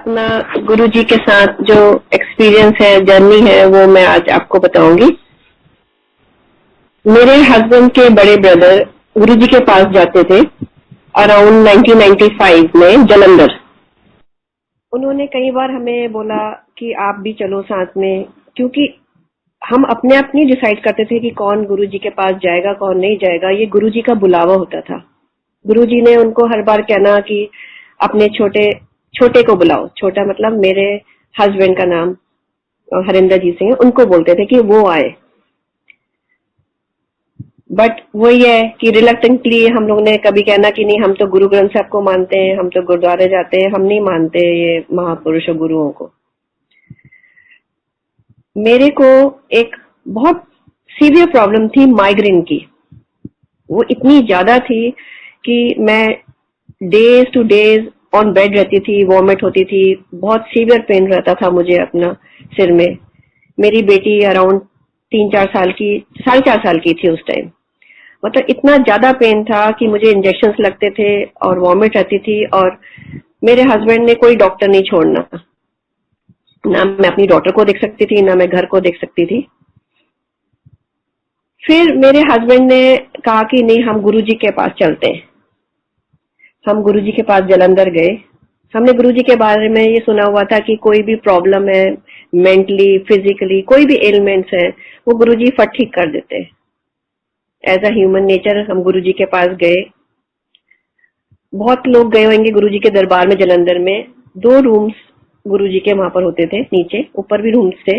अपना गुरुजी के साथ जो एक्सपीरियंस है, जर्नी है, वो मैं आज आपको बताऊंगी। मेरे हस्बैंड के बड़े ब्रदर गुरुजी के पास जाते थे अराउंड 1995 में जलंधर। उन्होंने कई बार हमें बोला कि आप भी चलो साथ में, क्योंकि हम अपने आप नहीं डिसाइड करते थे कि कौन गुरुजी के पास जाएगा कौन नहीं जाएगा। ये गुरुजी का बुलावा होता था। गुरुजी ने उनको हर बार कहना कि अपने छोटे छोटे को बुलाओ। छोटा मतलब मेरे हस्बैंड का नाम हरिंदर जी सिंह, उनको बोलते थे कि वो आए। बट वो ये है कि रिलक्टेंटली हम लोग ने कभी कहना कि नहीं, हम तो गुरु ग्रंथ साहब को मानते हैं, हम तो गुरुद्वारे जाते हैं, हम नहीं मानते ये महापुरुषों गुरुओं को। मेरे को एक बहुत सीवियर प्रॉब्लम थी माइग्रेन की। वो इतनी ज्यादा थी कि मैं days two days on bed रहती थी, वॉमिट होती थी, बहुत सीवियर पेन रहता था मुझे अपना सिर में। मेरी बेटी अराउंड 3-4 साल की, 4.5 साल की थी उस टाइम। मतलब इतना ज्यादा पेन था कि मुझे इंजेक्शंस लगते थे और वॉमिट रहती थी। और मेरे हस्बैंड ने कोई डॉक्टर नहीं छोड़ना, ना मैं अपनी डॉटर को देख सकती थी, ना मैं घर को देख सकती थी। फिर मेरे हस्बैंड ने कहा कि नहीं, हम गुरुजी के पास चलते हैं। हम गुरुजी के पास जलंधर गए। हमने गुरुजी के बारे में ये सुना हुआ था कि कोई भी प्रॉब्लम है, मेंटली फिजिकली कोई भी एलिमेंट्स है, वो गुरुजी फट ठीक कर देते हैं। एज अ ह्यूमन नेचर हम गुरुजी के पास गए। बहुत लोग गए होंगे गुरुजी के दरबार में जलंधर में। 2 रूम्स गुरुजी के वहां पर होते थे, नीचे ऊपर भी रूम्स थे।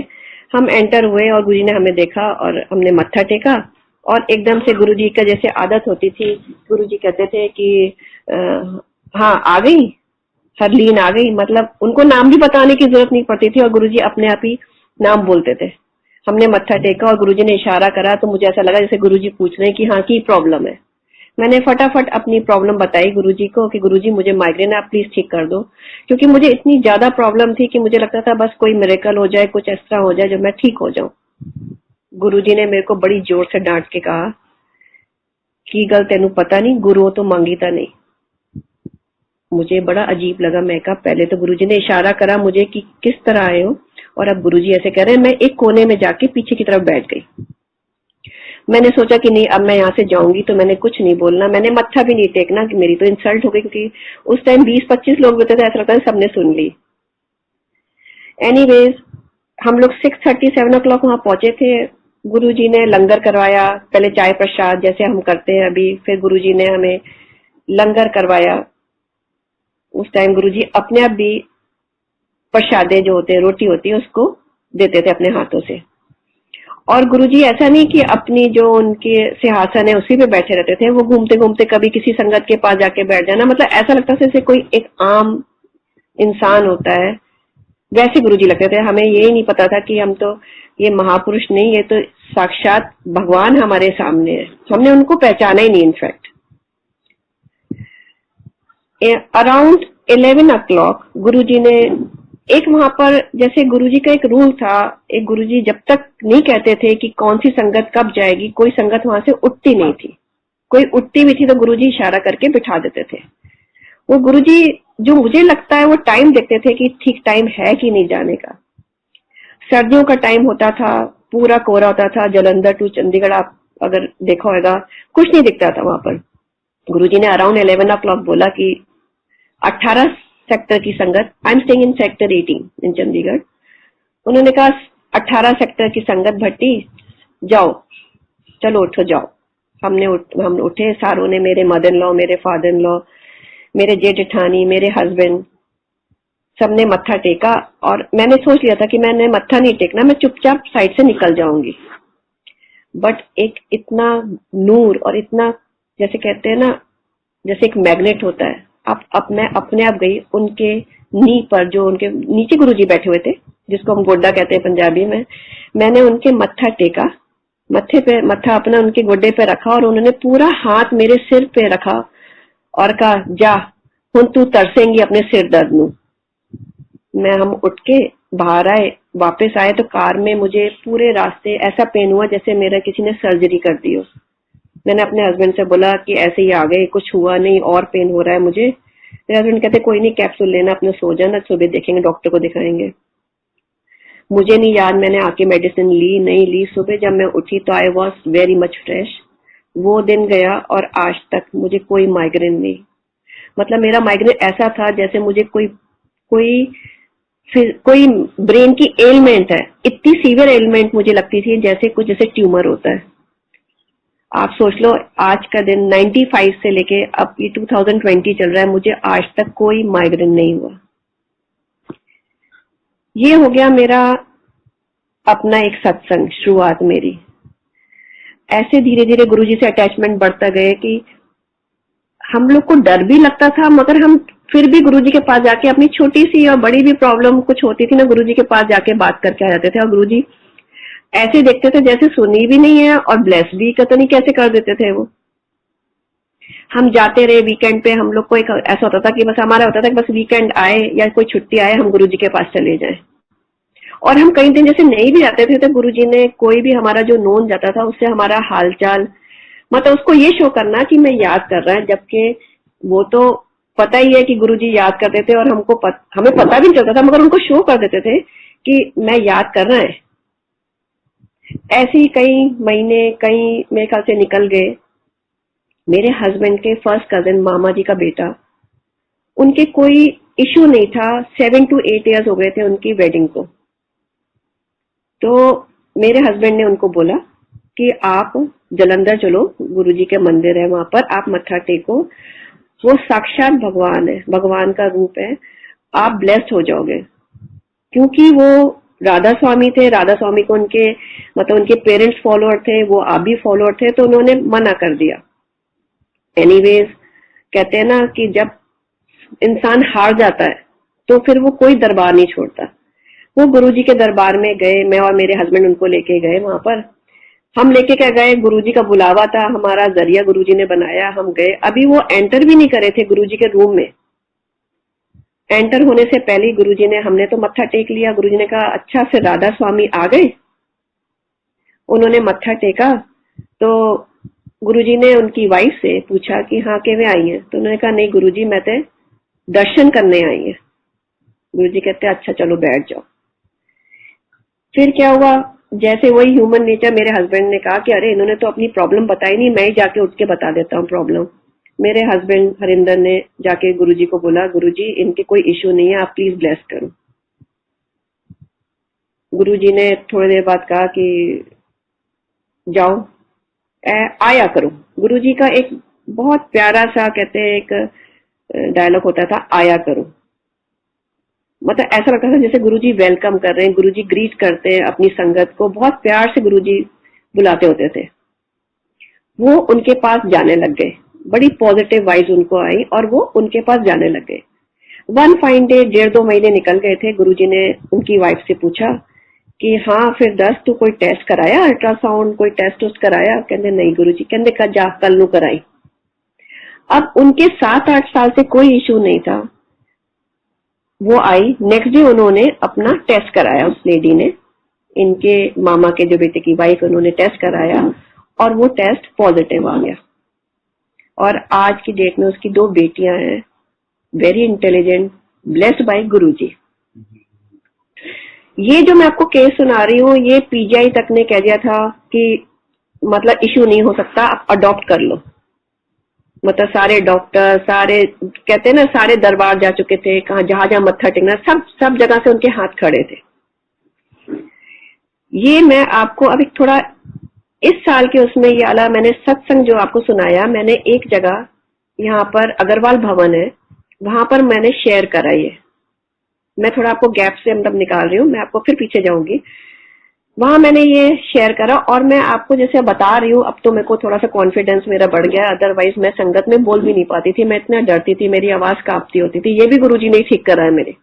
हम एंटर हुए और गुरुजी ने हमें देखा और हमने मत्था टेका। और एकदम से गुरुजी का जैसे आदत होती थी, गुरुजी कहते थे कि हाँ आ गई, हरलीन आ गई। मतलब उनको नाम भी बताने की जरूरत नहीं पड़ती थी और गुरुजी अपने आप ही नाम बोलते थे। हमने मत्था टेका और गुरुजी ने इशारा करा तो मुझे ऐसा लगा जैसे गुरुजी पूछ रहे हैं कि हाँ की प्रॉब्लम है। मैंने फटाफट अपनी प्रॉब्लम बताई गुरुजी को कि गुरुजी मुझे माइग्रेन, आप प्लीज ठीक कर दो। क्योंकि मुझे इतनी ज्यादा प्रॉब्लम थी कि मुझे लगता था बस कोई मिरेकल हो जाए, कुछ ऐसा हो जाए जो मैं ठीक हो जाऊं। गुरुजी ने मेरे को बड़ी जोर से डांट के कहा कि गल तेनू पता नहीं, गुरु तो मांगीता नहीं। मुझे बड़ा अजीब लगा। मैं कहा पहले तो गुरुजी ने इशारा करा मुझे कि किस तरह आए हो, और अब गुरुजी ऐसे कह रहे हैं। मैं एक कोने में जाके पीछे की तरफ बैठ गई। मैंने सोचा कि नहीं, अब मैं यहाँ से जाऊंगी तो मैंने कुछ नहीं बोलना, मैंने मत्था भी नहीं टेकना कि मेरी तो इंसल्ट हो गई। क्योंकि उस टाइम 20-25 लोग बैठे थे, ऐसा लगता है सबने सुन ली। एनीवेज हम लोग 6:30-7 o'clock वहां पहुंचे थे। गुरुजी ने लंगर करवाया, पहले चाय प्रसाद जैसे हम करते हैं अभी। फिर गुरुजी ने हमें लंगर करवाया। उस टाइम गुरुजी अपने आप भी प्रसादे जो होते हैं, रोटी होती है, उसको देते थे अपने हाथों से। और गुरुजी ऐसा नहीं कि अपनी जो उनके सिंहासन है उसी पे बैठे रहते थे। वो घूमते घूमते कभी किसी संगत के पास जाके बैठ जाना। मतलब ऐसा लगता था जैसे कोई एक आम इंसान होता है, वैसे गुरुजी लगते थे। हमें यही नहीं पता था कि हम तो ये महापुरुष नहीं, ये तो साक्षात भगवान हमारे सामने है। हमने उनको पहचाना ही नहीं। इनफैक्ट अराउंड 11 o'clock गुरुजी ने एक वहां पर, जैसे गुरुजी का एक रूल था, एक गुरुजी जब तक नहीं कहते थे कि कौन सी संगत कब जाएगी, कोई संगत वहां से उठती नहीं थी। कोई उठती भी थी तो गुरुजी इशारा करके बिठा देते थे। वो गुरुजी, जो मुझे लगता है, वो टाइम देखते थे कि ठीक टाइम है कि नहीं जाने का। सर्दियों का टाइम होता था, पूरा कोहरा होता था। जलंधर टू चंडीगढ़ आप अगर देखा होगा, कुछ नहीं दिखता था वहां पर। गुरुजी ने अराउंड 11 o'clock बोला कि 18 सेक्टर की संगत, I am staying in sector 18 इन चंडीगढ़। उन्होंने कहा 18 सेक्टर की संगत भट्टी जाओ, चलो उठो जाओ। हम उठे सारों ने, मेरे मदर इन लॉ, मेरे फादर इन लॉ, मेरे जेठ जेठानी, मेरे हस्बैंड, सबने मत्था टेका। और मैंने सोच लिया था कि मैंने मत्था नहीं टेकना, मैं चुपचाप साइड से निकल जाऊंगी। बट एक इतना नूर और इतना, जैसे कहते हैं ना, जैसे एक मैग्नेट होता है, मैं अपने आप गई उनके नी पर, जो उनके नीचे गुरुजी बैठे हुए थे, जिसको हम गोड्डा कहते हैं पंजाबी में। मैंने उनके मत्था टेका, मत्था अपना उनके गोड्डे पे रखा और उन्होंने पूरा हाथ मेरे सिर पे रखा और कहा जा हुण तू तरसेंगी अपने सिर दर्द नू। हम उठ के बाहर आए, वापस आए तो कार में मुझे पूरे रास्ते ऐसा पेन हुआ जैसे मेरा किसी ने सर्जरी कर दी हो। मैंने अपने हस्बैंड से बोला कि ऐसे ही आ गए, कुछ हुआ नहीं और पेन हो रहा है मुझे। मेरे हस्बैंड कहते कोई नहीं, कैप्सूल लेना, अपने सो जाना, सुबह देखेंगे, डॉक्टर को दिखाएंगे। मुझे नहीं याद मैंने आके मेडिसिन ली नहीं ली। सुबह जब मैं उठी तो I was very much fresh. वो दिन गया और आज तक मुझे कोई माइग्रेन नहीं। मतलब मेरा माइग्रेन ऐसा था जैसे मुझे कोई कोई फिर कोई ब्रेन की एलिमेंट है, इतनी सीवियर एलिमेंट मुझे लगती थी, जैसे कुछ जैसे ट्यूमर होता है। आप सोच लो, आज का दिन 95 से लेके अब ये 2020 चल रहा है, मुझे आज तक कोई माइग्रेन नहीं हुआ। ये हो गया मेरा अपना एक सत्संग, शुरुआत मेरी। ऐसे धीरे धीरे गुरुजी से अटैचमेंट बढ़ता गया कि हम लोग को डर भी लगता था, मगर हम फिर भी गुरुजी के पास जाके अपनी छोटी सी और बड़ी भी प्रॉब्लम कुछ होती थी ना, गुरुजी के पास जाके बात करके आ जाते थे। और गुरुजी ऐसे देखते थे जैसे सुनी भी नहीं है और ब्लेस भी पता नहीं कैसे कर देते थे वो। हम जाते रहे वीकेंड पे, हम लोग को एक ऐसा होता था कि बस हमारा होता था कि बस वीकेंड आए या कोई छुट्टी आए हम गुरुजी के पास चले जाएं। और हम कई दिन जैसे नहीं भी जाते थे तो गुरुजी ने कोई भी हमारा जो नोन जाता था उससे हमारा हालचाल, मतलब उसको ये शो करना कि मैं याद कर रहा है, जबकि वो तो पता ही है कि गुरुजी याद करते थे और हमें पता भी नहीं चलता था, मगर उनको शो कर देते थे कि मैं याद कर रहा है। ऐसे ही कई महीने कई मेरे ख्याल से निकल गए। मेरे हस्बैंड के फर्स्ट कजिन मामा जी का बेटा, उनके कोई इश्यू नहीं था, 7 to 8 ईयर्स हो गए थे उनकी वेडिंग को। तो मेरे हस्बैंड ने उनको बोला कि आप जलंधर चलो, गुरुजी के मंदिर है वहां पर, आप मत्था टेको, वो साक्षात भगवान है, भगवान का रूप है, आप ब्लेस्ड हो जाओगे। क्योंकि वो राधा स्वामी थे, राधा स्वामी को उनके मतलब उनके पेरेंट्स फॉलोअर थे, वो आप भी फॉलोअर थे, तो उन्होंने मना कर दिया। एनीवेज, कहते हैं ना कि जब इंसान हार जाता है तो फिर वो कोई दरबार नहीं छोड़ता। वो गुरुजी के दरबार में गए, मैं और मेरे हस्बैंड उनको लेके गए वहां पर। हम लेके क्या गए, गुरुजी का बुलावा था, हमारा जरिया गुरुजी ने बनाया, हम गए। अभी वो एंटर भी नहीं करे थे गुरुजी के रूम में। एंटर होने से पहले ही गुरुजी ने, हमने तो मत्था टेक लिया। गुरुजी ने कहा अच्छा फिर राधा स्वामी आ गए। उन्होंने मत्था टेका तो गुरुजी ने उनकी वाइफ से पूछा कि हाँ केवे आई है, तो उन्होंने कहा नहीं गुरुजी मैं तो दर्शन करने आई है। गुरुजी कहते अच्छा चलो बैठ जाओ। फिर क्या हुआ, जैसे वही ह्यूमन नेचर, मेरे हस्बैंड ने कहा कि अरे इन्होंने तो अपनी प्रॉब्लम बताई नहीं, मैं ही जाके उठ के बता देता हूँ प्रॉब्लम। मेरे हस्बैंड हरिंदर ने जाके गुरुजी को बोला गुरुजी इनके कोई इश्यू नहीं है, आप प्लीज ब्लेस करो। गुरुजी ने थोड़ी देर बाद कहा कि जाओ आया करो। गुरुजी का एक बहुत प्यारा सा कहते हैं एक डायलॉग होता था, आया करो। मतलब ऐसा लगता था जैसे गुरुजी वेलकम कर रहे हैं, गुरुजी ग्रीट करते हैं अपनी संगत को, बहुत प्यार से गुरुजी बुलाते होते थे। वो उनके पास जाने लग गए, बड़ी पॉजिटिव वाइज उनको आई और वो उनके पास जाने लग गए। वन फाइन डे 1.5-2 महीने निकल गए थे। गुरुजी ने उनकी वाइफ से पूछा कि हाँ फिर दस तू कोई टेस्ट कराया, अल्ट्रासाउंड कोई टेस्ट उस्ट कराया? कहते नहीं गुरुजी। कहते का जा कल नू कराई। अब उनके 7-8 साल से कोई इश्यू नहीं था। वो आई, नेक्स्ट डे उन्होंने अपना टेस्ट कराया, उस लेडी ने, इनके मामा के जो बेटे की वाइफ, उन्होंने टेस्ट कराया और वो टेस्ट पॉजिटिव आ गया। और आज की डेट में उसकी 2 बेटियां हैं, वेरी इंटेलिजेंट, ब्लेस्ड बाय गुरुजी। ये जो मैं आपको केस सुना रही हूँ, ये पीजीआई तक ने कह दिया था कि मतलब इश्यू नहीं हो सकता, आप अडॉप्ट कर लो। मतलब सारे डॉक्टर, सारे कहते हैं ना, सारे दरबार जा चुके थे, कहा जहां जहां मत्था टेकना, सब जगह से उनके हाथ खड़े थे। ये मैं आपको अभी थोड़ा इस साल के उसमें ये आला मैंने सत्संग जो आपको सुनाया, मैंने एक जगह यहाँ पर अग्रवाल भवन है, वहां पर मैंने शेयर करा। ये मैं थोड़ा आपको गैप से मतलब निकाल रही हूँ, मैं आपको फिर पीछे जाऊंगी। वहां मैंने ये शेयर करा और मैं आपको जैसे बता रही हूँ, अब तो मेरे को थोड़ा सा कॉन्फिडेंस मेरा बढ़ गया। अदरवाइज मैं संगत में बोल भी नहीं पाती थी, मैं इतना डरती थी, मेरी आवाज कांपती होती थी। ये भी गुरुजी ने ठीक करा है मेरे।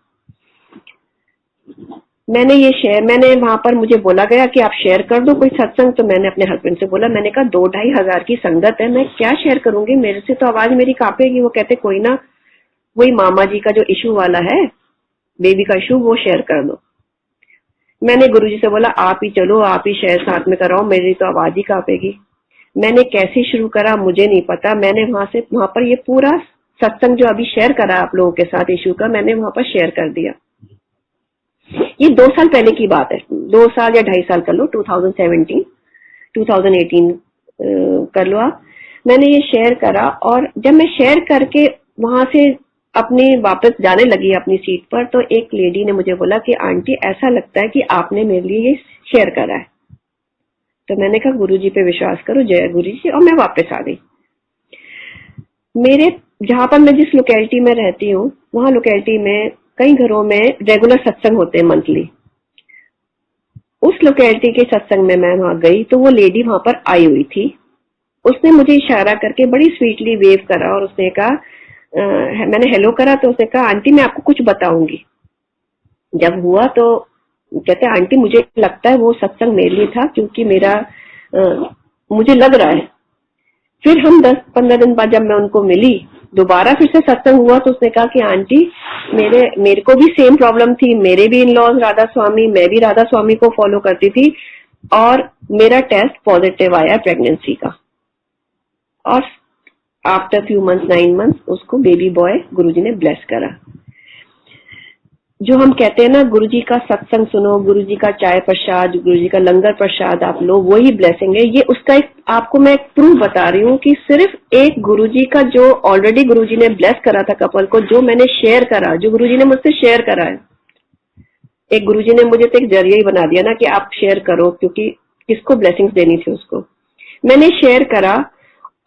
मैंने ये शेयर, मैंने वहां पर मुझे बोला गया कि आप शेयर कर दो कोई सत्संग, तो मैंने अपने हस्बैंड से बोला, मैंने कहा 2-2.5 हजार की संगत है, मैं क्या शेयर करूंगी, मेरे से तो आवाज मेरी कांपेगी। वो कहते कोई ना, वही मामा जी का जो इशू वाला है, बेबी का इशू, वो शेयर कर दो। मैंने गुरुजी से बोला आप ही चलो, आप ही शेयर साथ में कराओ, मेरी तो आवाज ही कांपेगी। मैंने कैसे शुरू करा मुझे नहीं पता। मैंने वहां पर ये पूरा सत्संग जो अभी शेयर करा आप लोगों के साथ इशू का, मैंने वहां पर शेयर कर दिया। ये 2 साल पहले की बात है, 2 साल या 2.5 साल कर लो, 2017 2018 कर लो आप। मैंने ये शेयर करा और जब मैं शेयर करके वहां से अपनी वापस जाने लगी अपनी सीट पर, तो एक लेडी ने मुझे बोला कि आंटी ऐसा लगता है कि आपने मेरे लिए ये शेयर करा है। तो मैंने कहा गुरुजी पे विश्वास करो, जय गुरु जी, और मैं वापस आ गई। मेरे जहां पर मैं जिस लोकेलिटी में रहती हूँ, वहां लोकेलिटी में कई घरों में रेगुलर सत्संग होते हैं मंथली। उस लोकेलिटी के सत्संग में मैं वहां गई तो वो लेडी वहां पर आई हुई थी। उसने मुझे इशारा करके बड़ी स्वीटली वेव करा और उसने कहा, मैंने हेलो करा तो उसने कहा आंटी मैं आपको कुछ बताऊंगी। जब हुआ तो कहते आंटी मुझे लगता है वो सत्संग मेरे लिए था, क्योंकि मेरा मुझे लग रहा है। फिर हम 10-15 दिन बाद जब मैं उनको मिली, दोबारा फिर से सत्संग हुआ, तो उसने कहा कि आंटी मेरे को भी सेम प्रॉब्लम थी, मेरे भी इन लॉज राधा स्वामी, मैं भी राधा स्वामी को फॉलो करती थी और मेरा टेस्ट पॉजिटिव आया प्रेगनेंसी का। और आफ्टर फ्यू मंथ्स, 9 मंथ्स, उसको बेबी बॉय गुरुजी ने ब्लेस करा। जो हम कहते हैं ना, गुरुजी का सत्संग सुनो, गुरुजी का चाय प्रसाद, गुरुजी का लंगर प्रसाद आप लो, वही ब्लेसिंग है। ये उसका एक आपको मैं प्रूफ बता रही हूँ कि सिर्फ एक गुरुजी का, जो ऑलरेडी गुरुजी ने ब्लेस करा था कपल को, जो मैंने शेयर करा, जो गुरुजी ने मुझसे शेयर करा है। एक गुरुजी ने मुझे तो एक जरिया ही बना दिया ना कि आप शेयर करो, क्योंकि किसको ब्लेसिंग्स देनी थी उसको। मैंने शेयर करा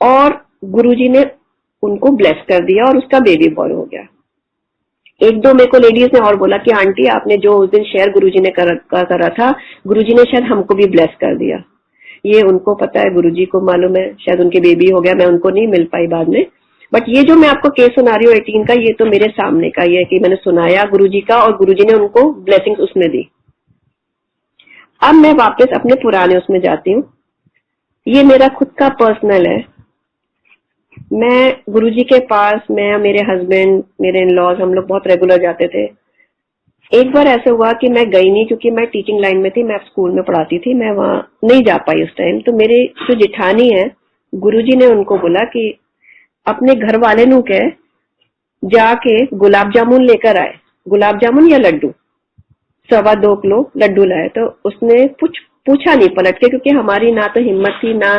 और गुरुजी ने उनको ब्लेस कर दिया और उसका बेबी बॉय हो गया। एक दो मेरे को लेडीज ने और बोला कि आंटी आपने जो उस दिन शेयर गुरुजी ने करा था, गुरुजी ने शायद हमको भी ब्लेस कर दिया। ये उनको पता है, गुरुजी को मालूम है, शायद उनके बेबी हो गया, मैं उनको नहीं मिल पाई बाद में। बट ये जो मैं आपको केस सुना रही हूँ 18 का, ये तो मेरे सामने का ये है कि मैंने सुनाया गुरुजी का और गुरुजी ने उनको ब्लेसिंग्स उसमें दी। अब मैं वापस अपने पुराने उसमें जाती हूँ। ये मेरा खुद का पर्सनल है। मैं गुरुजी के पास, मैं, मेरे हस्बैंड, मेरे इन-लॉज, हम लोग बहुत रेगुलर जाते थे। एक बार ऐसा हुआ कि मैं गई नहीं, क्योंकि मैं टीचिंग लाइन में थी, मैं स्कूल में पढ़ाती थी, मैं वहां नहीं जा पाई उस टाइम। तो मेरे जो जेठानी है, गुरुजी ने उनको बोला कि अपने घर वाले नु के जाके गुलाब जामुन लेकर आए, गुलाब जामुन या लड्डू, 2.25 किलो लड्डू लाए। तो उसने पूछा नहीं पलट के, क्योंकि हमारी ना तो हिम्मत थी, ना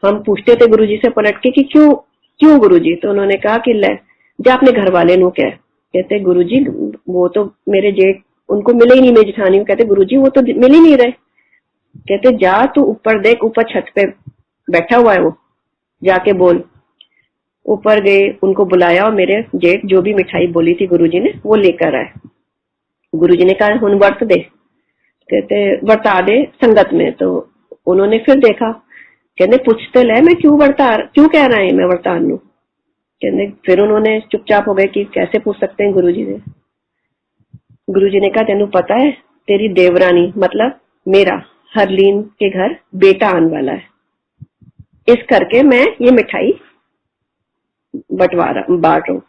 हम पूछते थे गुरुजी से पलट के कि क्यों गुरुजी। तो उन्होंने कहा कि ले जा अपने घर वाले नु कह। कहते गुरुजी वो तो मेरे जेठ, उनको मिले ही नहीं, मेरी जेठानी। कहते गुरुजी वो तो मिल ही नहीं रहे। कहते जा तू ऊपर देख, ऊपर छत पे बैठा हुआ है वो, जाके बोल। ऊपर गए, उनको बुलाया और मेरे जेठ जो भी मिठाई बोली थी गुरुजी ने वो लेकर आए। गुरुजी ने कहा हुन वर्त दे, कहते वर्ता दे संगत में। तो उन्होंने फिर देखा, कहते पूछते ले मैं क्यों कह रहा है मैं वर्तान नू। कहते फिर उन्होंने चुपचाप हो गए कि कैसे पूछ सकते हैं गुरुजी ने। गुरुजी ने कहा तेनू पता है तेरी देवरानी मतलब मेरा हरलीन के घर बेटा आने वाला है, इस करके मैं ये मिठाई बांट रहा हूँ।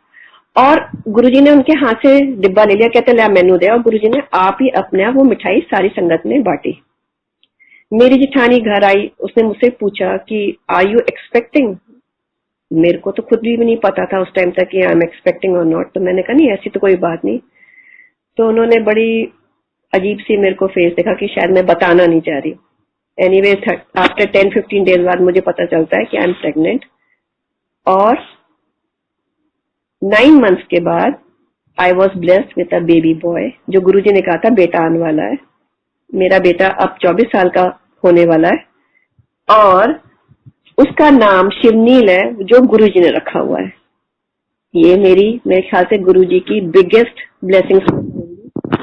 और गुरुजी ने उनके हाथ से डिब्बा ले लिया, कहते ले मेनू दे, और गुरुजी ने आप ही अपने आप वो मिठाई सारी संगत में बांटी। मेरी जेठानी घर आई, उसने मुझसे पूछा कि आर यू एक्सपेक्टिंग। मेरे को तो खुद भी नहीं पता था उस टाइम तक कि आई एम एक्सपेक्टिंग और नॉट। तो मैंने कहा नहीं ऐसी तो कोई बात नहीं। तो उन्होंने बड़ी अजीब सी मेरे को फेस देखा कि शायद मैं बताना नहीं चाह रही। एनीवे आफ्टर 10-15 डेज बाद मुझे पता चलता है कि आई एम प्रेग्नेंट। और 9 मंथ्स के बाद I was blessed with a baby boy, जो गुरुजी ने कहा था बेटा आने वाला है। मेरा बेटा अब 24 साल का होने वाला है और उसका नाम शिवनील है, जो गुरुजी ने रखा हुआ है। ये मेरे ख्याल से गुरुजी की biggest blessings,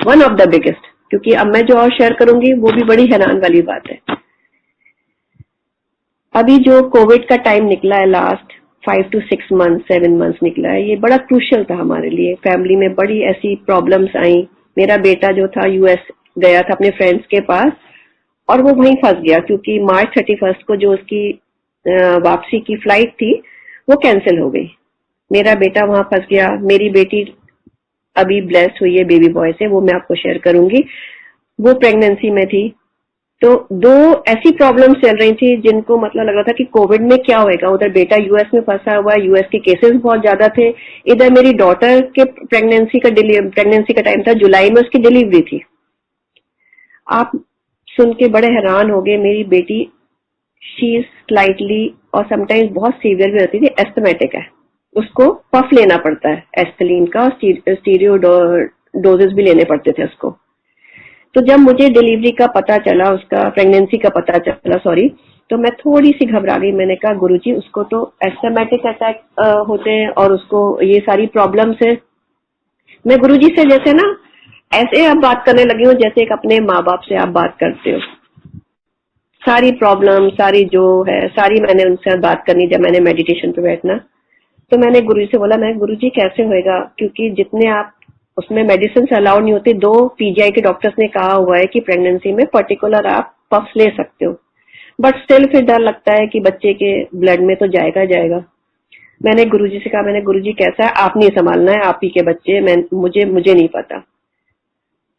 one of the biggest, क्योंकि अब मैं जो और शेयर करूंगी वो भी बड़ी हैरान वाली बात है। अभी जो कोविड का टाइम निकला है, लास्ट 5 to 6 months 7 months निकला है, ये बड़ा क्रूशियल था हमारे लिए। फैमिली में बड़ी ऐसी प्रॉब्लम्स आई। मेरा बेटा जो था यूएस गया था अपने फ्रेंड्स के पास और वो वहीं फंस गया, क्योंकि मार्च 31 को जो उसकी वापसी की फ्लाइट थी वो कैंसिल हो गई। मेरा बेटा वहां फंस गया। मेरी बेटी अभी ब्लेस्ड हुई है बेबी बॉय से, वो मैं आपको शेयर करूंगी। वो प्रेगनेंसी में थी तो दो ऐसी प्रॉब्लम चल रही थी जिनको मतलब लग रहा था कि कोविड में क्या होएगा। उधर बेटा यूएस में फंसा हुआ है, यूएस के केसेस बहुत ज्यादा थे। इधर मेरी डॉटर के प्रेगनेंसी का टाइम था, जुलाई में उसकी डिलीवरी थी। आप सुन के बड़े हैरान हो गए, मेरी बेटी शी इज स्लाइटली और समटाइम्स बहुत सीवियर भी होती थी, एस्थमेटिक है। उसको पफ लेना पड़ता है एस्थिलीन का, और स्टीरियो डोजेस भी लेने पड़ते थे उसको। तो जब मुझे डिलीवरी का पता चला, उसका प्रेगनेंसी का पता चला, सॉरी, तो मैं थोड़ी सी घबरा गई। मैंने कहा गुरुजी उसको तो एस्थमेटिक अटैक होते हैं और उसको ये सारी प्रॉब्लम्स है। मैं गुरुजी से जैसे ना ऐसे अब बात करने लगी हूँ जैसे एक अपने माँ बाप से आप बात करते हो। सारी प्रॉब्लम, सारी जो है, सारी मैंने उनसे बात करनी जब मैंने मेडिटेशन पे बैठना। तो मैंने गुरुजी से बोला, मैं गुरुजी कैसे होएगा, क्योंकि जितने आप उसमें मेडिसिन अलाउड नहीं होती। दो पीजीआई के डॉक्टर्स ने कहा हुआ है कि प्रेगनेंसी में पर्टिकुलर आप पफ ले सकते हो, बट स्टिल फिर डर लगता है कि बच्चे के ब्लड में तो जाएगा जाएगा। मैंने गुरुजी से कहा, मैंने गुरुजी कैसा है, आप नहीं संभालना है, आप ही के बच्चे, मैं मुझे नहीं पता।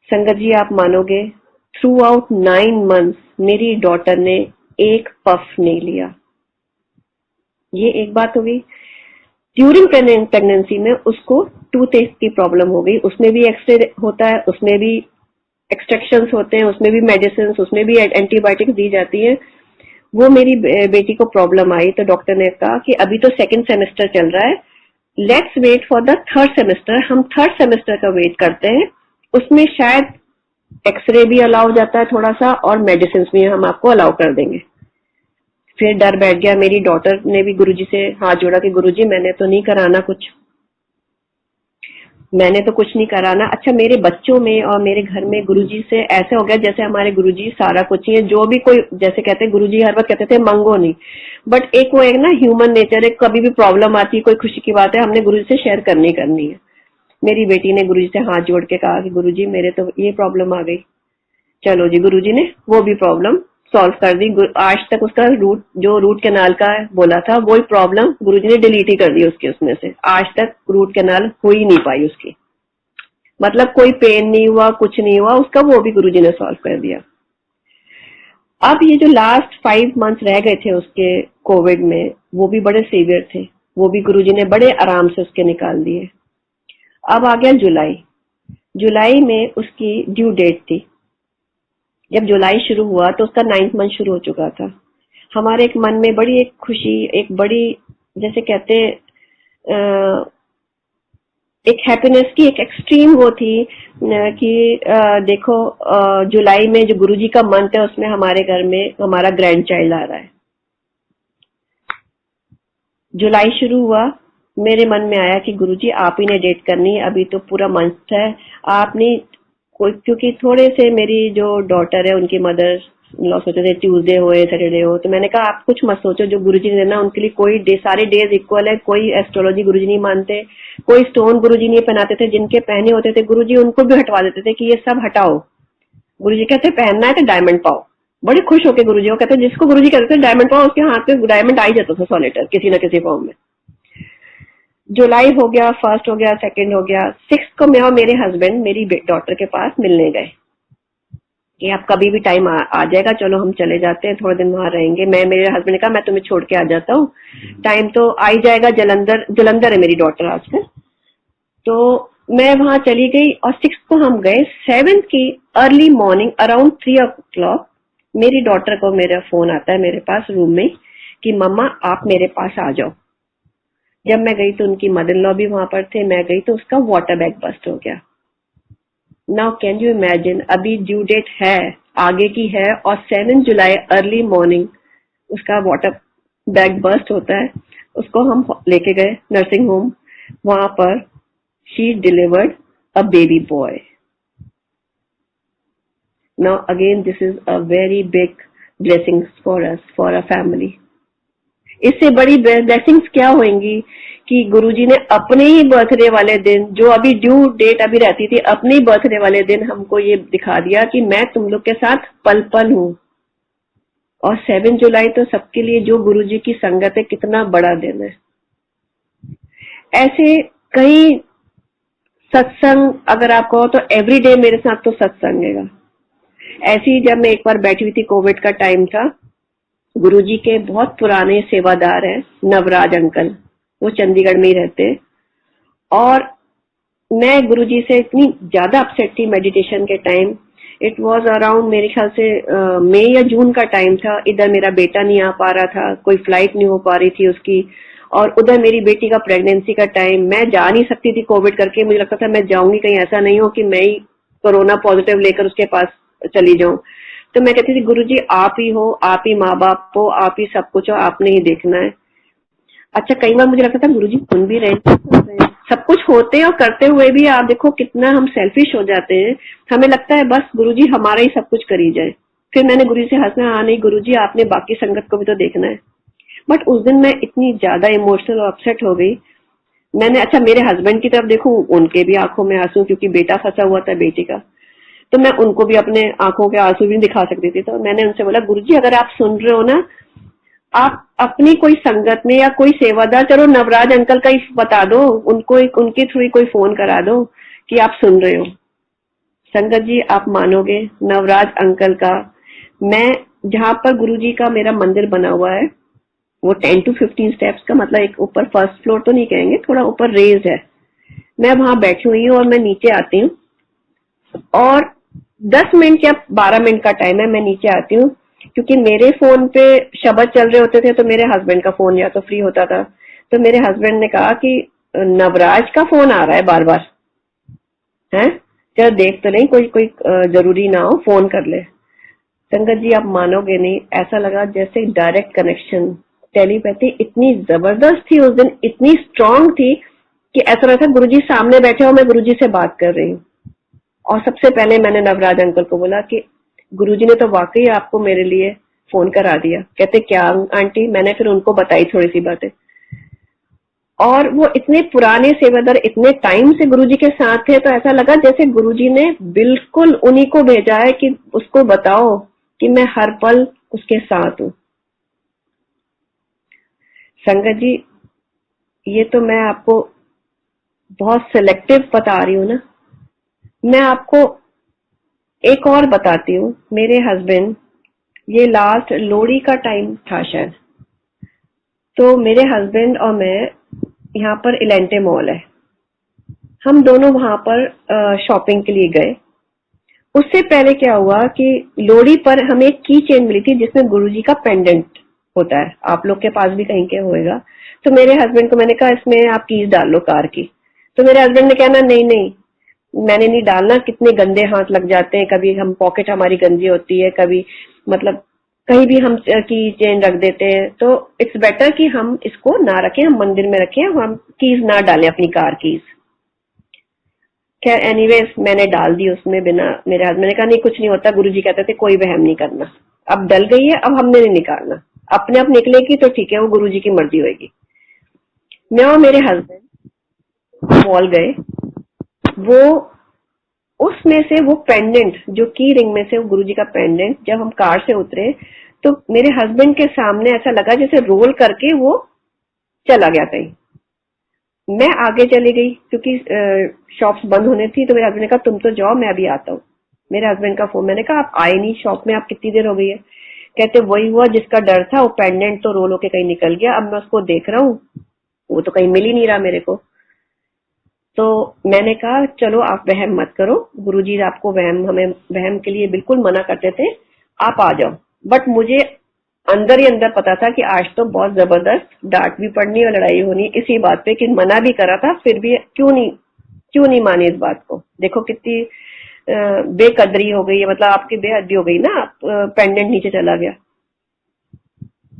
संगत जी आप मानोगे, थ्रू आउट 9 मंथ्स मेरी डॉटर ने एक पफ नहीं लिया। ये एक बात हो गई। ड्यूरिंग प्रेगनेंसी में उसको टूथ की प्रॉब्लम हो गई, उसमें भी एक्सरे होता है, उसमें भी एक्सट्रैक्शंस होते हैं, उसमें भी मेडिसिन, उसमें भी एंटीबायोटिक्स दी जाती है। वो मेरी बेटी को प्रॉब्लम आई तो डॉक्टर ने कहा कि अभी तो सेकंड सेमेस्टर चल रहा है, let's wait for the third semester. हम थर्ड सेमेस्टर का वेट करते हैं, उसमें शायद एक्सरे भी अलाउ जाता है थोड़ा सा, और मेडिसिन भी हम आपको अलाउ कर देंगे। फिर डर बैठ गया। मेरी डॉटर ने भी गुरुजी से हाथ जोड़ा कि गुरुजी मैंने तो नहीं कराना कुछ, मैंने तो कुछ नहीं कराना। अच्छा, मेरे बच्चों में और मेरे घर में गुरुजी से ऐसे हो गया जैसे हमारे गुरुजी सारा कुछ ही है। जो भी कोई, जैसे कहते हैं गुरुजी हर वक्त कहते थे मंगो नहीं, बट एक वो एक ना ह्यूमन नेचर है, कभी भी प्रॉब्लम आती है, कोई खुशी की बात है, हमने गुरुजी से शेयर करनी है। मेरी बेटी ने गुरुजी से हाथ जोड़ के कहा कि गुरुजी मेरे तो ये प्रॉब्लम आ गई। चलो जी, गुरुजी ने वो भी प्रॉब्लम सॉल्व कर दी। आज तक उसका रूट कैनाल का बोला था, वो प्रॉब्लम गुरुजी ने डिलीट ही कर दी उसके, उसमें से आज तक रूट कैनाल हो ही नहीं पाई उसकी। मतलब कोई पेन नहीं हुआ, कुछ नहीं हुआ उसका, वो भी गुरुजी ने सॉल्व कर दिया। अब ये जो लास्ट 5 मंथ रह गए थे उसके कोविड में, वो भी बड़े सीवियर थे, वो भी गुरुजी ने बड़े आराम से उसके निकाल दिए। अब आ गया जुलाई। जुलाई में उसकी ड्यू डेट थी। जब जुलाई शुरू हुआ तो उसका 9th मंथ शुरू हो चुका था। हमारे एक मन में बड़ी एक खुशी, एक बड़ी, जैसे कहते एक हैप्पीनेस की एक एक्सट्रीम वो थी कि देखो जुलाई में जो गुरुजी का मंथ है उसमें हमारे घर में हमारा ग्रैंड चाइल्ड आ रहा है। जुलाई शुरू हुआ, मेरे मन में आया कि गुरुजी आप ही ने डेट करनी है, अभी तो पूरा मंथ है, आपने कोई, क्योंकि थोड़े से मेरी जो डॉटर है उनकी मदर सोचे थे ट्यूसडे हो या सैटरडे हो, तो मैंने कहा आप कुछ मत सोचो, जो गुरुजी ने देना उनके लिए कोई सारे डेज इक्वल है। कोई एस्ट्रोलॉजी गुरुजी नहीं मानते, कोई स्टोन गुरुजी नहीं पहनाते थे, जिनके पहने होते थे गुरुजी उनको भी हटवा देते थे कि ये सब हटाओ। गुरुजी कहते पहनना है तो डायमंड पाओ। बड़े खुश होके गुरुजी, वो कहते जिसको गुरुजी कहते थे डायमंड पाओ, उसके हाथ पे डायमंड आ ही जाता था 100 लीटर किसी न किसी फॉर्म में। जुलाई हो गया, फर्स्ट हो गया, सेकंड हो गया, 6 को मैं और मेरे हस्बैंड मेरी डॉटर के पास मिलने गए कि आप कभी भी टाइम आ जाएगा, चलो हम चले जाते हैं, थोड़े दिन वहां रहेंगे। मैं मेरे हस्बैंड ने कहा मैं तुम्हें छोड़ के आ जाता हूँ, टाइम तो आ ही जाएगा। जलंधर है मेरी डॉटर आजकल। तो मैं वहां चली गई और 6 को हम गए। 7 की अर्ली मॉर्निंग अराउंड 3 o'clock मेरी डॉटर को मेरा फोन आता है मेरे पास रूम में कि मम्मा आप मेरे पास आ जाओ। जब मैं गई तो उनकी मदर इन लॉ भी वहां पर थे, मैं गई तो उसका वाटर बैग बस्ट हो गया। नाउ कैन यू इमेजिन, अभी ड्यू डेट है, आगे की है, और 7 जुलाई अर्ली मॉर्निंग उसका वाटर बैग बस्ट होता है। उसको हम लेके गए नर्सिंग होम, वहां पर she delivered a baby boy. Now again this is a very big blessing for us, for a family. इससे बड़ी ब्लेसिंग्स क्या होंगी कि गुरुजी ने अपने ही बर्थडे वाले दिन, जो अभी ड्यू डेट अभी रहती थी, अपने ही बर्थडे वाले दिन हमको ये दिखा दिया कि मैं तुम लोग के साथ पल पल हूं। और 7 जुलाई तो सबके लिए जो गुरुजी की संगत है, कितना बड़ा दिन है। ऐसे कई सत्संग अगर आप कहो तो एवरीडे मेरे साथ तो सत्संग है। ऐसी जब मैं एक बार बैठी हुई थी, कोविड का टाइम था, गुरुजी के बहुत पुराने सेवादार हैं नवराज अंकल, वो चंडीगढ़ में ही रहते हैं, और मैं गुरुजी से इतनी ज्यादा अपसेट थी मेडिटेशन के टाइम। इट वाज अराउंड मेरे ख्याल से मई या जून का टाइम था। इधर मेरा बेटा नहीं आ पा रहा था, कोई फ्लाइट नहीं हो पा रही थी उसकी, और उधर मेरी बेटी का प्रेगनेंसी का टाइम, मैं जा नहीं सकती थी कोविड करके। मुझे लगता था मैं जाऊंगी कहीं ऐसा नहीं हो कि मैं ही कोरोना पॉजिटिव लेकर उसके पास चली जाऊं। तो मैं कहती थी गुरुजी आप ही हो, आप ही माँ बाप हो, आप ही सब कुछ हो, आपने ही देखना है। अच्छा, कई बार मुझे लगता था गुरुजी सुन भी रहे हैं, सब कुछ होते हैं और करते हुए भी आप देखो कितना हम सेल्फिश हो जाते हैं। हमें लगता है बस गुरुजी हमारा ही सब कुछ करी जाए। फिर मैंने गुरुजी से हंसना, हाँ नहीं गुरुजी आपने बाकी संगत को भी तो देखना है। बट उस दिन मैं इतनी ज्यादा इमोशनल और अपसेट हो गई। मैंने, अच्छा मेरे हस्बैंड की तरफ देखूं, उनके भी आंखों में आंसू, क्योंकि बेटा फंसा हुआ था बेटी का, तो मैं उनको भी अपने आंखों के आंसू भी दिखा सकती थी। तो मैंने उनसे बोला गुरुजी अगर आप सुन रहे हो ना, आप अपनी कोई संगत में या कोई सेवादार, चलो नवराज अंकल का ही बता दो, उनको उनके थ्रू ही कोई फोन करा दो कि आप सुन रहे हो। संगत जी आप मानोगे, नवराज अंकल का, मैं जहां पर गुरुजी का मेरा मंदिर बना हुआ है, वो 10 to 15 स्टेप्स का, मतलब एक ऊपर फर्स्ट फ्लोर तो नहीं कहेंगे, थोड़ा ऊपर रेज है, मैं वहां बैठी हुई हूँ और मैं नीचे आती हूँ और 10 मिनट या 12 मिनट का टाइम है, मैं नीचे आती हूँ क्योंकि मेरे फोन पे शब्द चल रहे होते थे, तो मेरे हस्बैंड का फोन या तो फ्री होता था। तो मेरे हस्बैंड ने कहा कि नवराज का फोन आ रहा है बार बार, है चलो देख तो नहीं, कोई कोई जरूरी ना हो, फोन कर ले। संगत जी आप मानोगे नहीं, ऐसा लगा जैसे डायरेक्ट कनेक्शन, टेलीपैथी इतनी जबरदस्त थी उस दिन, इतनी स्ट्रांग थी कि ऐसा लगा था गुरुजी सामने बैठे हो, मैं गुरुजी से बात कर रही हूँ। और सबसे पहले मैंने नवराज अंकल को बोला कि गुरुजी ने तो वाकई आपको मेरे लिए फोन करा दिया। कहते क्या आंटी, मैंने फिर उनको बताई थोड़ी सी बातें, और वो इतने पुराने सेवादार इतने टाइम से गुरुजी के साथ थे, तो ऐसा लगा जैसे गुरुजी ने बिल्कुल उन्हीं को भेजा है कि उसको बताओ कि मैं हर पल उसके साथ हूँ। संगत जी ये तो मैं आपको बहुत सिलेक्टिव बता रही हूँ ना, मैं आपको एक और बताती हूँ। मेरे हस्बैंड, ये लास्ट लोहड़ी का टाइम था शायद, तो मेरे हस्बैंड और मैं, यहाँ पर इलेंटे मॉल है, हम दोनों वहां पर शॉपिंग के लिए गए। उससे पहले क्या हुआ कि लोहड़ी पर हमें एक की चेन मिली थी जिसमें गुरुजी का पेंडेंट होता है, आप लोग के पास भी कहीं के होएगा। तो मेरे हस्बैंड को मैंने कहा इसमें आप कीज डाल लो कार की। तो मेरे हस्बैंड ने कहना नहीं नहीं मैंने नहीं डालना, कितने गंदे हाथ लग जाते हैं, कभी हम पॉकेट हमारी गंदी होती है, कभी मतलब कहीं भी हम की चेन रख देते हैं, तो इट्स बेटर कि हम इसको ना रखें, हम मंदिर में रखें, हम कीज ना डालें अपनी कार कीज। खैर एनीवेज मैंने डाल दी उसमें बिना, मेरे हस्बैंड ने कहा नहीं कुछ नहीं होता, गुरुजी कहते थे कोई वहम नहीं करना, अब डल गई है, अब हमने नहीं निकालना, अपने आप निकलेगी तो ठीक है, वो गुरुजी की मर्जी होगी। मैं और मेरे हस्बैंड मॉल गए, वो उसमें से वो पेंडेंट जो की रिंग में से, वो गुरुजी का पेंडेंट, जब हम कार से उतरे तो मेरे हस्बैंड के सामने ऐसा लगा जैसे रोल करके वो चला गया कहीं। मैं आगे चली गई क्योंकि शॉप्स बंद होने थी, तो मेरे हस्बैंड ने कहा तुम तो जाओ मैं अभी आता हूँ। मेरे हस्बैंड का फोन, मैंने कहा आप आए नहीं शॉप में, आप कितनी देर हो गई है? कहते वही हुआ जिसका डर था, वो पेंडेंट तो रोल होके कहीं निकल गया, अब मैं उसको देख रहा हूँ, वो तो कहीं मिल ही नहीं रहा मेरे को। तो मैंने कहा चलो आप वहम मत करो, गुरुजी आपको वहम, हमें वहम के लिए बिल्कुल मना करते थे, आप आ जाओ। बट मुझे अंदर ही अंदर पता था कि आज तो बहुत जबरदस्त डांट भी पड़नी और लड़ाई होनी इसी बात पे कि मना भी करा था, फिर भी क्यों नहीं मानी इस बात को। देखो कितनी बेकदरी हो गई है, मतलब आपकी बेहद्दी हो गई ना, पेंडेंट नीचे चला गया।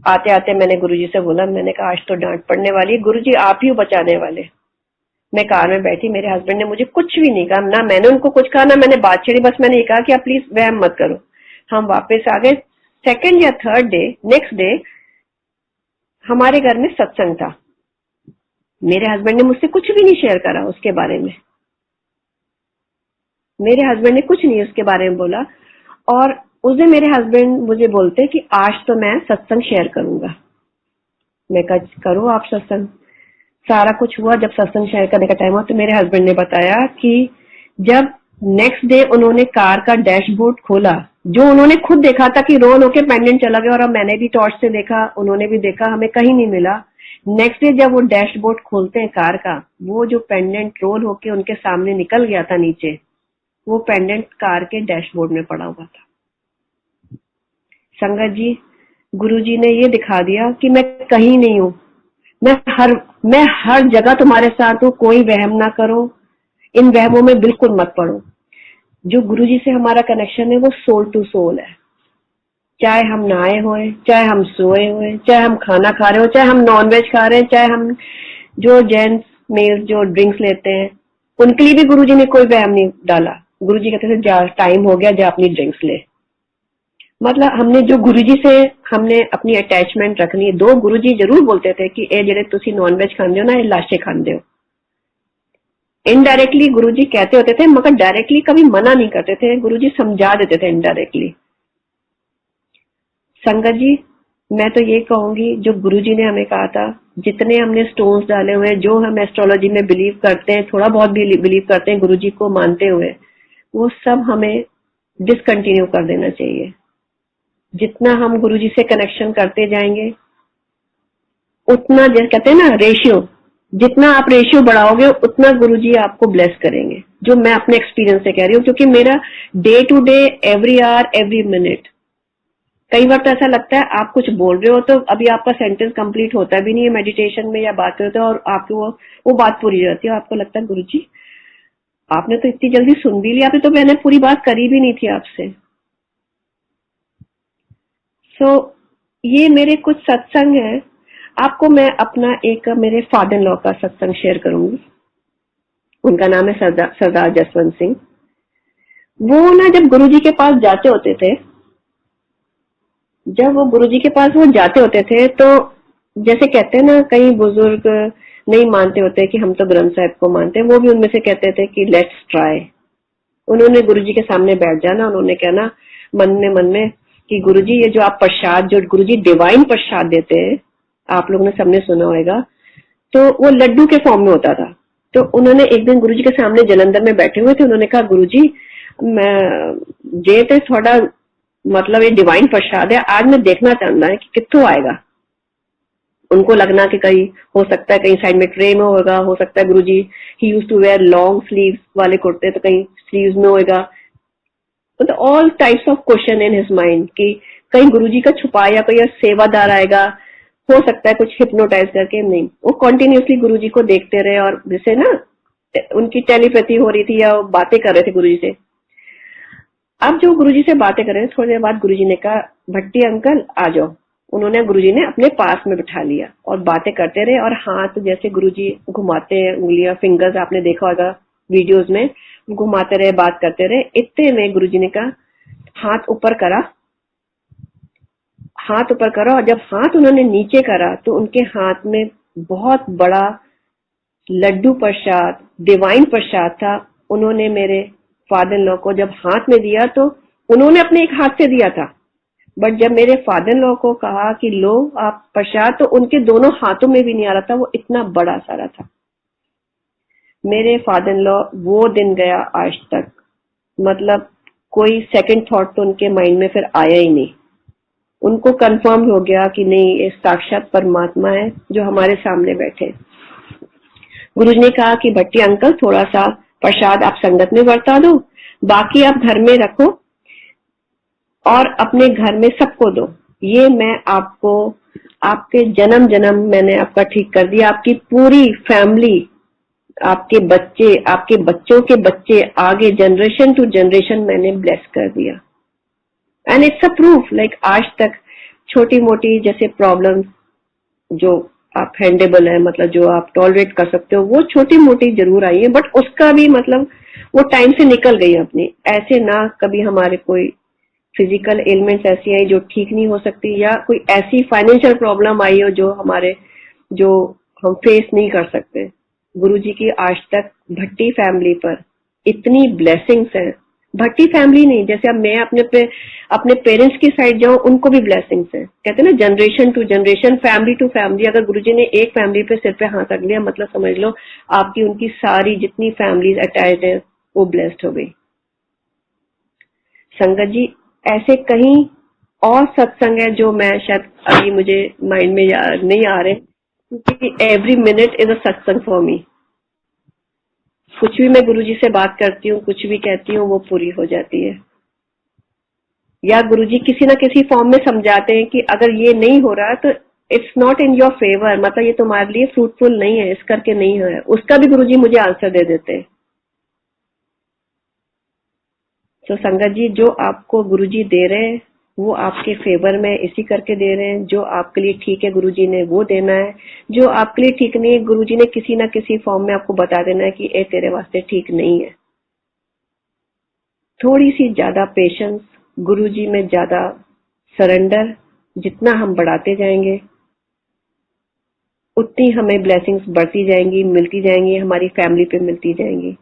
आते आते मैंने गुरुजी से बोला, मैंने कहा आज तो डांट पड़ने वाली है, गुरुजी आप ही बचाने वाले। मैं कार में बैठी, मेरे हस्बैंड ने मुझे कुछ भी नहीं कहा, ना मैंने उनको कुछ कहा, ना मैंने बात छेड़ी, बस मैंने ये कहा कि आप प्लीज वहम मत करो। हम वापस आ गए। सेकंड या थर्ड डे, नेक्स्ट डे हमारे घर में सत्संग था। मेरे हस्बैंड ने मुझसे कुछ भी नहीं शेयर करा उसके बारे में, मेरे हस्बैंड ने कुछ नहीं उसके बारे में बोला। और उस दिन मेरे हस्बैंड मुझे बोलते कि आज तो मैं सत्संग शेयर करूंगा। मैं कहा करो आप सत्संग। सारा कुछ हुआ, जब सत्संग शेयर करने का टाइम हुआ तो मेरे हस्बैंड ने बताया कि जब नेक्स्ट डे उन्होंने कार का डैशबोर्ड खोला जो उन्होंने खुद देखा था कि रोल होके पेंडेंट चला गया, और अब मैंने भी टॉर्च से देखा, उन्होंने भी देखा, हमें कहीं नहीं मिला। नेक्स्ट डे जब वो डैशबोर्ड खोलते हैं कार का, वो जो पेंडेंट रोल होके उनके सामने निकल गया था नीचे, वो पेंडेंट कार के डैशबोर्ड में पड़ा हुआ था। संगत जी, गुरुजी ने ये दिखा दिया कि मैं कहीं नहीं हूँ, मैं हर जगह तुम्हारे साथ हूँ, कोई वहम ना करो, इन वहमों में बिल्कुल मत पड़ो। जो गुरुजी से हमारा कनेक्शन है वो सोल टू सोल है। चाहे हम नहाए हुए, चाहे हम सोए हुए, चाहे हम खाना खा रहे हो, चाहे हम नॉनवेज खा रहे हैं, चाहे हम जो जेंट्स मेल जो ड्रिंक्स लेते हैं, उनके लिए भी गुरुजी ने कोई वहम नहीं डाला। गुरुजी कहते थे जा टाइम हो गया, जा अपनी ड्रिंक्स ले। मतलब हमने जो गुरुजी से हमने अपनी अटैचमेंट रखनी है। दो गुरुजी जरूर बोलते थे कि ए जेडे तुसी नॉनवेज खांदे हो ना, ये लाशे खांदे हो। इनडायरेक्टली गुरुजी कहते होते थे, मगर डायरेक्टली कभी मना नहीं करते थे, गुरुजी समझा देते थे इनडायरेक्टली। संगत जी, मैं तो ये कहूंगी, जो गुरुजी ने हमें कहा था, जितने हमने स्टोन्स डाले हुए, जो हम एस्ट्रोलॉजी में बिलीव करते हैं, थोड़ा बहुत भी बिलीव करते हैं गुरुजी को मानते हुए, वो सब हमें डिसकंटिन्यू कर देना चाहिए। जितना हम गुरुजी से कनेक्शन करते जाएंगे, उतना, जैसे कहते हैं ना रेशियो, जितना आप रेशियो बढ़ाओगे उतना गुरुजी आपको ब्लेस करेंगे। जो मैं अपने एक्सपीरियंस से कह रही हूँ, क्योंकि मेरा day to day, every hour, every minute, कई बार तो ऐसा लगता है आप कुछ बोल रहे हो तो अभी आपका सेंटेंस कंप्लीट होता भी नहीं है मेडिटेशन में या बात करते हो, और आपकी वो बात पूरी रहती है। आपको लगता है गुरुजी आपने तो इतनी जल्दी सुन भी लिया, आपने तो मैंने पूरी बात करी भी नहीं थी आपसे। सो ये मेरे कुछ सत्संग है। आपको मैं अपना एक मेरे फादर इन लॉ का सत्संग शेयर करूंगी। उनका नाम है सरदार जसवंत सिंह। वो ना जब गुरुजी के पास जाते होते थे, जब वो गुरुजी के पास वो जाते होते थे, तो जैसे कहते हैं ना, कई बुजुर्ग नहीं मानते होते कि हम तो ग्रंथ साहिब को मानते हैं, वो भी उनमें से कहते थे कि लेट्स ट्राई। उन्होंने गुरुजी के सामने बैठ जाना, उन्होंने कहना मन में कि गुरुजी ये जो आप प्रसाद, जो गुरुजी डिवाइन प्रसाद देते हैं, आप लोगों ने सबने सुना होगा, तो वो लड्डू के फॉर्म में होता था। तो उन्होंने एक दिन गुरुजी के सामने जलंधर में बैठे हुए थे, उन्होंने कहा गुरुजी मैं जे ते थोड़ा मतलब ये डिवाइन प्रसाद है, आज मैं देखना चाहता है कि कित्थों आएगा। उनको लगना कि कहीं हो सकता है कहीं साइड में ट्रे में होगा, हो सकता है गुरुजी ही used to wear long sleeves वाले कुर्ते, तो कहीं स्लीव्स में होगा। तो all types of question in his mind कि कहीं गुरुजी का छुपाया कोई सेवादार आएगा, हो सकता है कुछ हिप्नोटाइज करके। नहीं, वो कॉन्टिन्यूसली गुरुजी को देखते रहे, और जैसे ना उनकी टेलीपैथी हो रही थी या बातें कर रहे थे गुरुजी से। अब जो गुरुजी से बातें कर रहे थे, थोड़ी देर बाद गुरुजी ने कहा भट्टी अंकल आ जाओ। उन्होंने गुरुजी ने अपने पास में बिठा लिया और बातें करते रहे, और हाथ जैसे गुरुजी घुमाते हैं, उंगलियां, फिंगर्स आपने देखा होगा वीडियोस में, घुमाते रहे, बात करते रहे। इतने में गुरुजी ने कहा हाथ ऊपर करा, हाथ ऊपर करो। और जब हाथ उन्होंने नीचे करा तो उनके हाथ में बहुत बड़ा लड्डू प्रसाद, डिवाइन प्रसाद था। उन्होंने मेरे फादर इन लॉ को जब हाथ में दिया, तो उन्होंने अपने एक हाथ से दिया था, बट जब मेरे फादर इन लॉ को कहा कि लो आप प्रसाद, तो उनके दोनों हाथों में भी नहीं आ रहा था, वो इतना बड़ा सारा था। मेरे फादर इन लॉ वो दिन गया आज तक, मतलब कोई सेकंड थॉट तो उनके माइंड में फिर आया ही नहीं। उनको कंफर्म हो गया कि नहीं, ये साक्षात परमात्मा है जो हमारे सामने बैठे। गुरुजी ने कहा कि भट्टी अंकल थोड़ा सा प्रसाद आप संगत में बरता दो, बाकी आप घर में रखो और अपने घर में सबको दो। ये मैं आपको, आपके जन्म जन्म मैंने आपका ठीक कर दिया, आपकी पूरी फैमिली, आपके बच्चे, आपके बच्चों के बच्चे, आगे जनरेशन टू जनरेशन मैंने ब्लेस कर दिया। And it's a proof, like आज तक छोटी मोटी जैसे प्रॉब्लम जो आप हैंडेबल है, मतलब जो आप टॉलरेट कर सकते हो, वो छोटी मोटी जरूर आई है, बट उसका भी मतलब वो टाइम से निकल गई अपनी। ऐसे ना कभी हमारे कोई फिजिकल एलिमेंट्स ऐसी आई जो ठीक नहीं हो सकती, या कोई ऐसी फाइनेंशियल प्रॉब्लम आई हो जो हमारे, जो हम फेस नहीं कर सकते। गुरुजी की आज तक भट्टी फैमिली पर इतनी ब्लेसिंग्स है। भट्टी फैमिली नहीं, जैसे अब मैं अपने पेरेंट्स की साइड जाऊं, उनको भी ब्लेसिंग्स है। कहते हैं ना generation to generation, family to family. अगर गुरुजी ने एक फैमिली पे सिर पे हाथ रख लिया, मतलब समझ लो आपकी उनकी सारी जितनी फैमिलीज अटैच्ड है वो ब्लेस्ड हो गई। संगत जी, ऐसे कहीं और सत्संग है जो मैं शायद अभी मुझे माइंड में नहीं आ रहे, क्योंकि एवरी मिनट इज अ सत्संग फॉर मी। कुछ भी मैं गुरुजी से बात करती हूँ, कुछ भी कहती हूँ, वो पूरी हो जाती है। या गुरुजी किसी ना किसी फॉर्म में समझाते हैं कि अगर ये नहीं हो रहा तो it's not in your favour, मतलब ये तुम्हारे लिए फ्रूटफुल नहीं है, इस करके नहीं है। उसका भी गुरुजी मुझे आंसर दे देते हैं। तो संगत जी, जो आपको गुरुजी दे रहे हैं वो आपके फेवर में इसी करके दे रहे हैं। जो आपके लिए ठीक है गुरुजी ने वो देना है, जो आपके लिए ठीक नहीं है गुरुजी ने किसी ना किसी फॉर्म में आपको बता देना है कि ये तेरे वास्ते ठीक नहीं है। थोड़ी सी ज्यादा पेशेंस, गुरुजी में ज्यादा सरेंडर, जितना हम बढ़ाते जाएंगे उतनी हमें ब्लेसिंग्स बढ़ती जाएंगी, मिलती जाएंगी, हमारी फैमिली पे मिलती जाएंगी।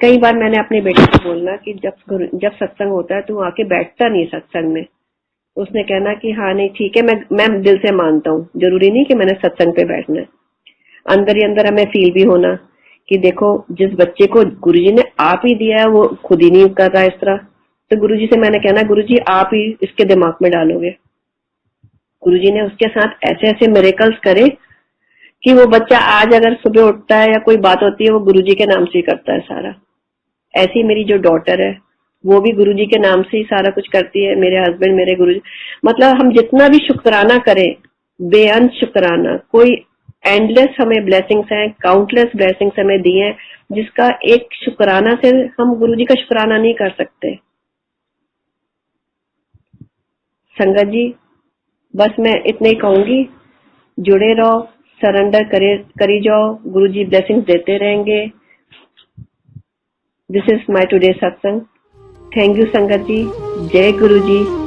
कई बार मैंने अपने बेटे को बोलना कि जब सत्संग होता है तो आके बैठता नहीं सत्संग में। उसने कहना कि हाँ नहीं ठीक है, मैं दिल से मानता हूँ, जरूरी नहीं कि मैंने सत्संग पे बैठना है। अंदर ही अंदर हमें फील भी होना कि देखो जिस बच्चे को गुरुजी ने आप ही दिया है वो खुद ही नहीं कर रहा इस तरह। तो गुरुजी से मैंने कहना, गुरुजी आप ही इसके दिमाग में डालोगे। गुरुजी ने उसके साथ ऐसे ऐसे मिरेकल्स करे कि वो बच्चा आज अगर सुबह उठता है या कोई बात होती है वो गुरुजी के नाम से ही करता है सारा। ऐसी मेरी जो डॉटर है वो भी गुरुजी के नाम से ही सारा कुछ करती है। मेरे हस्बैंड, मेरे गुरुजी, मतलब हम जितना भी शुक्राना करें, बेअंत शुक्राना, कोई एंडलेस हमें ब्लेसिंग्स हैं, काउंटलेस ब्लेसिंग्स हमें दी हैं, जिसका एक शुक्राना से हम गुरुजी का शुक्राना नहीं कर सकते। संगत जी, बस मैं इतने ही कहूंगी, जुड़े रहो, सरेंडर करी जाओ, गुरुजी ब्लेसिंग्स देते रहेंगे। दिस इज माय टुडे सत्संग। थैंक यू संगत जी। जय गुरु जी।